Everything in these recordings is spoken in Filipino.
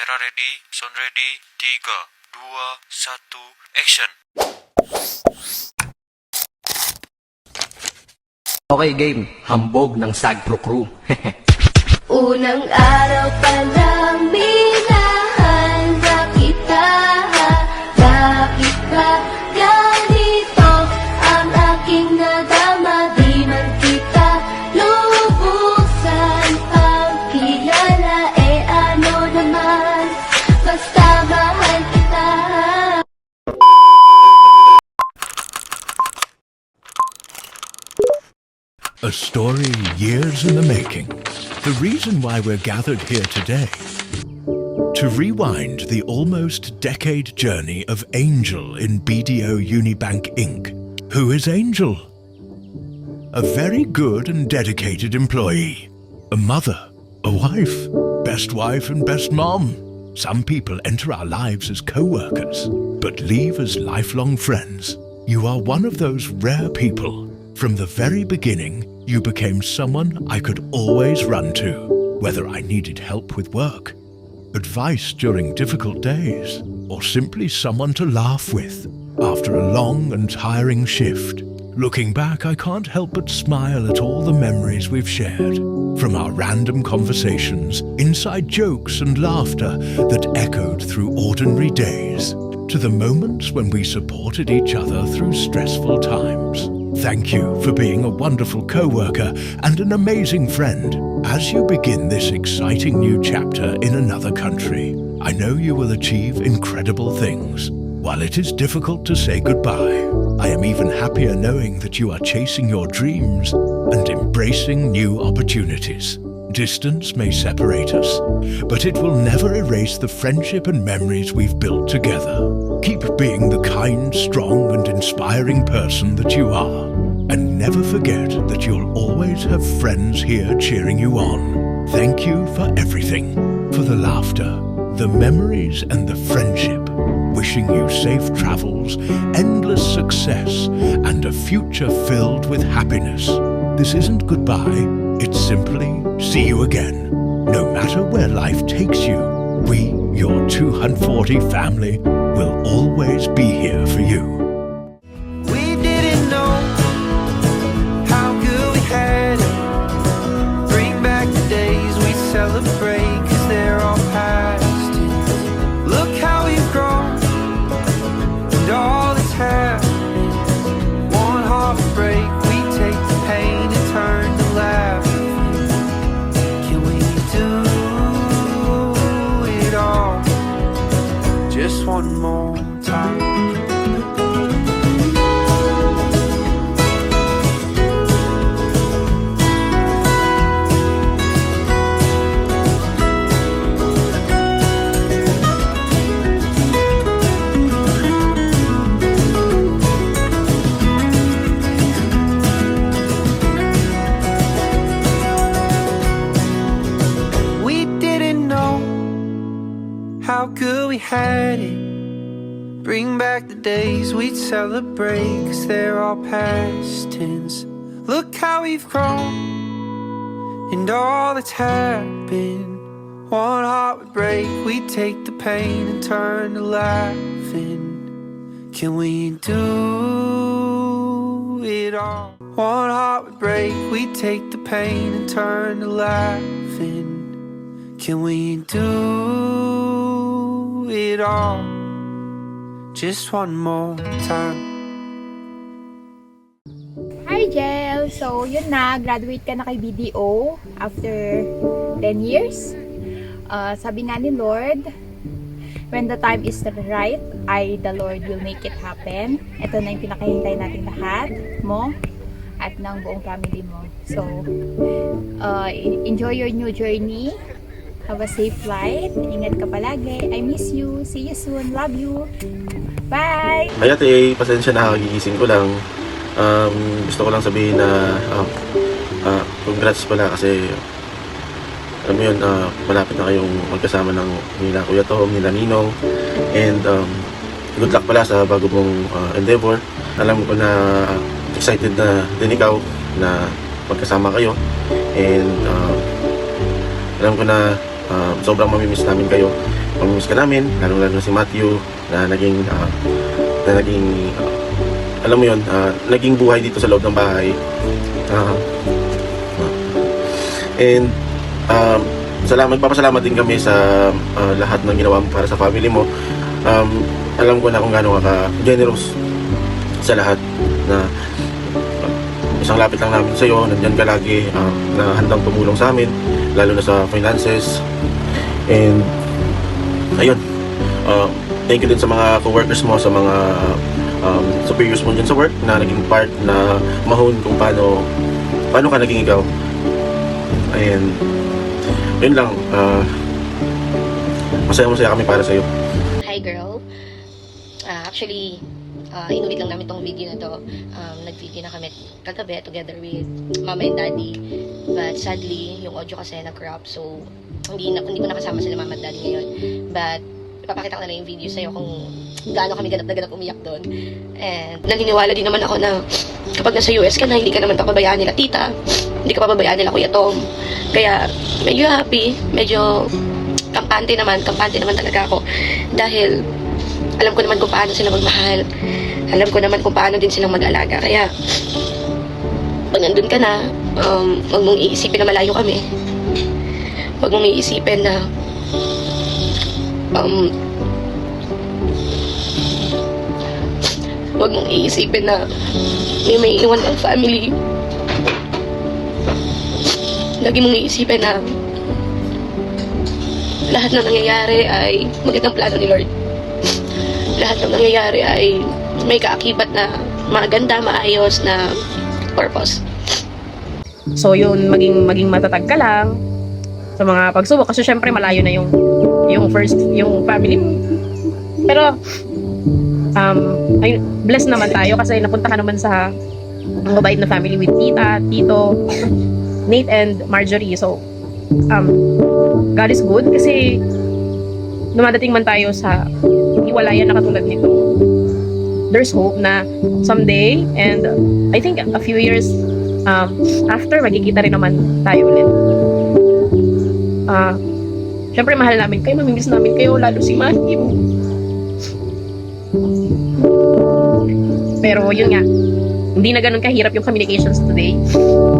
Camera ready, sound ready, 3, 2, 1, action! Okay, game. Hambog ng Sagpro Crew. Unang araw pa lang minahanda kita. Bakit ba ganito ang aking nadama? Di man kita lubusan pagkilala. Eh ano naman, basta mahal kita. A story years in the making. The reason why we're gathered here today. To rewind the almost decade journey of Angel in BDO Unibank Inc. Who is Angel? A very good and dedicated employee. A mother, a wife, best wife and best mom. Some people enter our lives as co-workers, but leave as lifelong friends. You are one of those rare people. From the very beginning, you became someone I could always run to, whether I needed help with work, advice during difficult days, or simply someone to laugh with after a long and tiring shift. Looking back, I can't help but smile at all the memories we've shared, from our random conversations, inside jokes and laughter that echoed through ordinary days, to the moments when we supported each other through stressful times. Thank you for being a wonderful co-worker and an amazing friend. As you begin this exciting new chapter in another country, I know you will achieve incredible things. While it is difficult to say goodbye, I am even happier knowing that you are chasing your dreams and embracing new opportunities. Distance may separate us, but it will never erase the friendship and memories we've built together. Keep being the kind, strong, and inspiring person that you are. And never forget that you'll always have friends here cheering you on. Thank you for everything, for the laughter, the memories, and the friendship. Wishing you safe travels, endless success, and a future filled with happiness. This isn't goodbye, it's simply see you again. No matter where life takes you, we, your 240 family, will always be here for you. We didn't know how good we had it. Bring back the days we celebrate, 'cause they're all past. Look how we've grown and all that's happened. One heartbreak, we take the pain and turn to laughing. Can we do it all just one more time? We didn't know how good we had it. Bring back the days we'd celebrate, 'cause they're all past tense. Look how we've grown and all that's happened. One heart would break, we'd take the pain and turn to laughing. Can we do it all? One heart would break, we'd take the pain and turn to laughing. Can we do it all just one more time? Hi, Jel! So, yun na. Graduate ka na kay BDO after 10 years. Sabi nga ni Lord, when the time is right, the Lord will make it happen. Ito na yung pinakahintay natin lahat, mo, at ng buong family mo. So, enjoy your new journey. Have a safe flight. Ingat ka palagi. I miss you. See you soon. Love you. Bye! Ay ate, pasensya na, gigising ko lang. Gusto ko lang sabihin na congrats pala kasi alam mo yun, malapit na kayong magkasama ng nila Kuya Tom, nila Ninong, and good luck pala sa bago mong endeavor. Alam ko na excited na din ikaw na magkasama kayo, and alam ko na sobrang mamimiss namin kayo, pamimiss ka namin, lalo-lalo si Matthew na naging alam mo yun, naging buhay dito sa loob ng bahay. And magpapasalamat din kami sa lahat ng ginawa mo para sa family mo. Alam ko na kung gaano ka generous sa lahat, na isang lapit lang namin sa iyo, nandiyan ka lagi, na handang tumulong sa amin, lalo na sa finances. And ayun, thank you din sa mga co-workers mo, sa mga superiors mo dyan sa work, na naging part na mahon kung paano ka naging ikaw. And yun lang, masaya kami para sa'yo. Hi girl. Actually, inulit lang namin tong video na to. Nag-video na kami kagabi together with mama and daddy. But sadly, yung audio kasi nag-crop. So, hindi ko nakasama sila mama at daddy ngayon. But, ipapakita ko na lang yung video sa'yo kung gaano kami ganap na ganap umiyak doon. And naniniwala din naman ako na kapag nasa US ka na, hindi ka naman papabayaan nila tita. Hindi ka papabayaan nila Kuya Tom. Kaya, medyo happy. Medyo kampante naman talaga ako. Dahil, alam ko naman kung paano sila magmahal. Alam ko naman kung paano din silang mag-alaga. Kaya, pag nandun ka na, huwag mong iisipin na malayo kami. Huwag mong iisipin na huwag mong iisipin na may iwan kang family. Lagi mong iisipin na lahat ng nangyayari ay magandang plano ni Lord. Lahat ng nangyayari ay may kaakibat na maganda, maayos na purpose. So yun, maging matatag ka lang sa mga pagsubok kasi syempre malayo na yung family mo. Pero ay blessed naman tayo kasi napunta ka naman sa mabait na family with tita, tito, Nate and Marjorie. So God is good kasi dumadating man tayo sa hiwalayan na katulad nito. There's hope na someday, and I think a few years after, magkikita rin naman tayo ulit. Syempre mahal namin kayo, mamimiss namin kayo, lalo si Matthew. Pero yun nga, hindi na ganun kahirap yung communications today.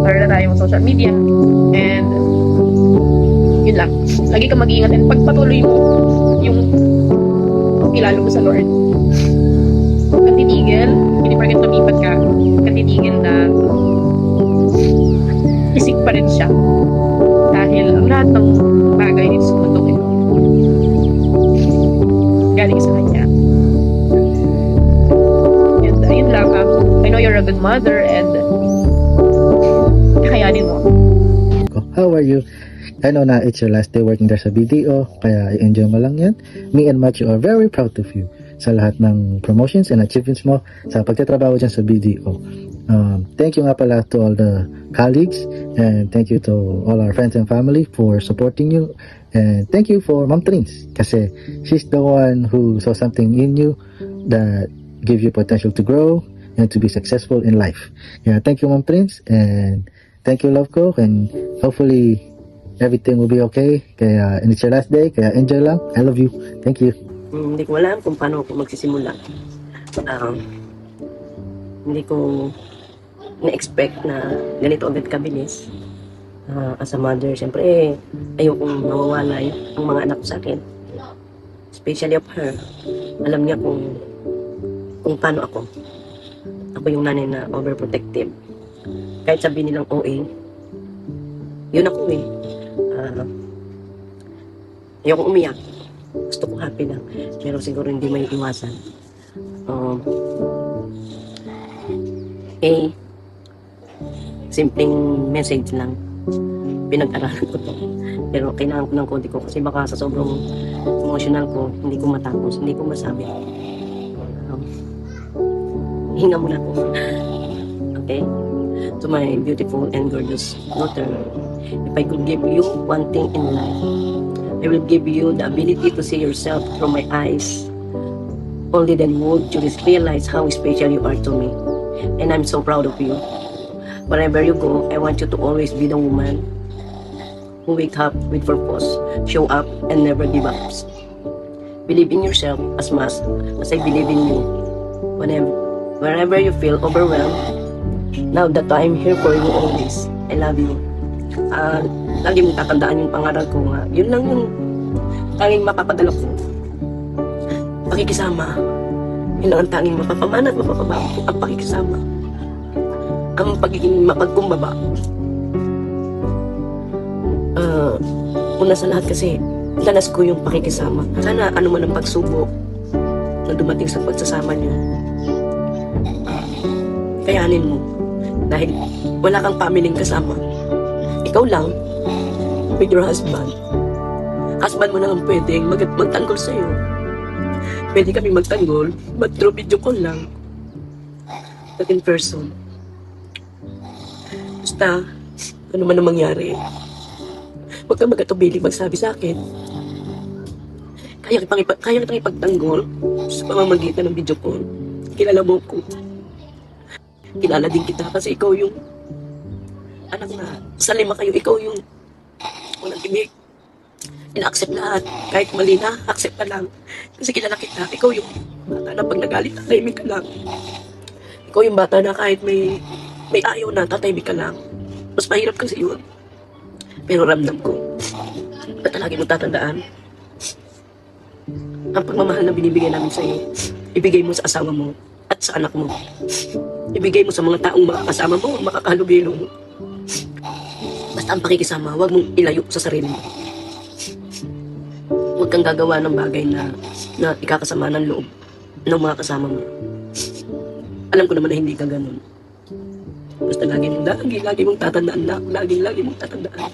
Meron na tayong social media, and yun lang. Lagi kang mag-iingat, and pagpatuloy mo yung ilalo mo sa Lord. Huwag kang titigil, hindi pa rin lumipat ka. Huwag kang titigil na isik pa rin siya. Dahil ang lahat ng bagay dito sa mundo ito galing sa kanya. And ayun lang, I know you're a good mother and kakayanin mo. How are you? I know na it's your last day working there sa BDO, kaya i-enjoy mo lang yan. Me and Matthew are very proud of you sa lahat ng promotions and achievements mo sa pagtatrabaho dyan sa BDO. Thank you nga pala to all the colleagues, and thank you to all our friends and family for supporting you, and thank you for Ma'am Trins kasi she's the one who saw something in you that give you potential to grow and to be successful in life. Yeah, thank you Ma'am Trins, and thank you Love Ko, and hopefully everything will be okay. Kaya and it's your last day, kaya enjoy lang. I love you. Thank you. Hindi ko alam kung paano ako magsisimula. Hindi ko na-expect na ganito agad kabilis. As a mother, siyempre, ayokong mawawala ang mga anak ko sa akin. Especially of her. Alam niya kung paano ako. Ako yung nanay na overprotective. Kahit sabihin nilang OA, yun ako eh. Ayokong umiyak. Gusto ko happy lang. Pero siguro hindi may iwasan. Simpleng message lang. Pinag-aralan ko to. Pero kailangan ko ng konti ko kasi baka sa sobrang emotional ko, hindi ko matapos, hindi ko masabi. Hinga muna ko. Okay? To my beautiful and gorgeous daughter, if I could give you one thing in life, I will give you the ability to see yourself through my eyes. Only then would you realize how special you are to me. And I'm so proud of you. Wherever you go, I want you to always be the woman who wake up with purpose, show up, and never give up. Believe in yourself as much as I believe in you. Wherever you feel overwhelmed, now that I'm here for you always. I love you. Lagi mong tatandaan yung pangaral ko nga. Yun lang yung tanging mapapadala ko. Pakikisama. Yun lang ang tanging mapapamana at mapapababa ko. Ang pakikisama. Ang pagiging mapagkumbaba. Una sa lahat kasi, danas ko yung pakikisama. Sana ano man ang pagsubok na dumating sa pagsasama niyo, kayanin mo. Dahil wala kang pamilyeng kasama. Ikaw lang, with your husband. Husband mo na ang pwedeng magtanggol sa'yo. Pwede kami magtanggol, but through video call lang. Not in person. Basta, ano man ang mangyari, huwag kang magkatubili magsabi sa akin. Kaya kitang ipagtanggol sa pamamagitan ng video call. Kilala mo ko. Kilala din kita kasi ikaw yung anak na sa 5 kayo, ikaw yung unang timig. Ina-accept lahat. Kahit mali na, accept ka lang. Kasi kilala kita. Ikaw yung bata na pag nagalit, tatahimik ka lang. Ikaw yung bata na kahit may ayaw na, tatahimik ka lang. Mas mahirap kasi yun. Pero ramdam ko. At lagi mo tatandaan. Ang pagmamahal na binibigay namin sa'yo, ibigay mo sa asawa mo at sa anak mo. Ibigay mo sa mga taong makakasama mo, makakahalubilo mo. Basta ang pakikisama, huwag mong ilayo sa sarili mo. Huwag kang gagawa ng bagay na ikakasama ng loob ng mga kasama mo. Alam ko naman na hindi ka ganun. Basta lagi mong tatandaan na, lagi mong tatandaan.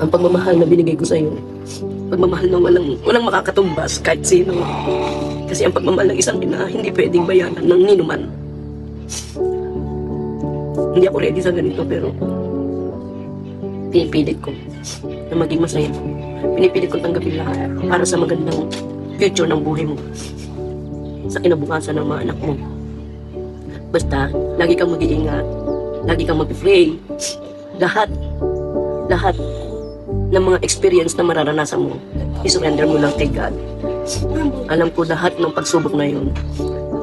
Ang pagmamahal na binigay ko sa'yo, pagmamahal na walang makakatumbas kahit sino. Kasi ang pagmamahal ng isang ina, hindi pwedeng bayaran ng ninuman. Hindi ako ready sa ganito, pero pinipilit ko na maging masaya. Pinipilit ko tanggapin lahat para sa magandang future ng buhay mo. Sa kinabukasan ng mga anak mo. Basta, lagi kang mag-iingat. Lagi kang mag-pray. Lahat ng mga experience na mararanasan mo, isurrender mo lang kay God. Alam ko lahat ng pagsubok na yun,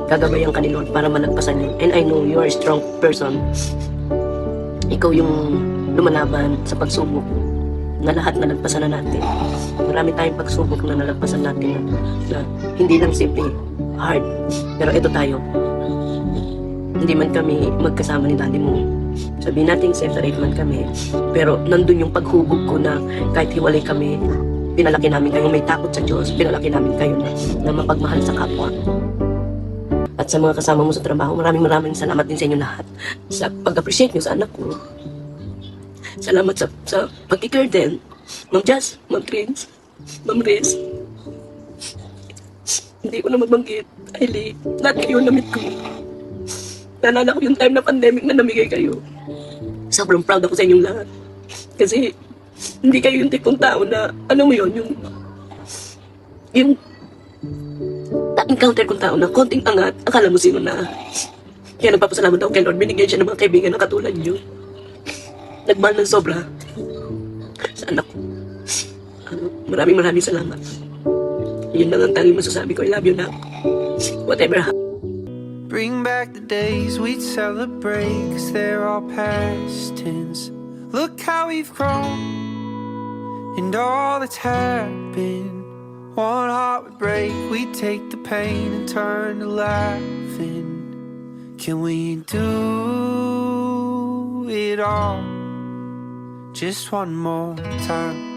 gagabayan ka ni Lord para malagpasan yun. And I know you are a strong person. Ikaw yung lumalaban sa pagsubok na lahat nalagpasan na natin. Marami tayong pagsubok na nalagpasan natin na hindi lang simple hard. Pero ito tayo. Hindi man kami magkasama ni daddy mo. Sabihin natin separate man kami. Pero nandun yung paghubog ko na kahit hiwalay kami, pinalaki namin kayo may takot sa Diyos. Pinalaki namin kayo na mapagmahal sa kapwa. At sa mga kasama mo sa trabaho, maraming salamat din sa inyo lahat. Sa pag-appreciate nyo sa anak ko. Salamat sa pag-care din. Ma'am Jazz, Ma'am Trins, Ma'am Riz. Hindi ko na mabanggit. Hailey, lahat kayo namit ko. Naalala ko yung time na pandemic na namigay kayo. Sobrang proud ako sa inyong lahat. Kasi hindi kayo yung tipong tao na, ano mo yun, yung na-encounter kong tao na konting angat, akala mo sino na. Kaya nagpapasalamat ako kay Lord, binigyan siya ng mga kaibigan na katulad niyo. Nagmahal ng sobra sa anak ko. Maraming salamat. Yun lang ang tanging masasabi ko. I love you na. Whatever happens. Bring back the days we'd celebrate, 'cause they're all past tense. Look how we've grown and all that's happened. One heart would break, we'd take the pain and turn to laughing. Can we do it all just one more time?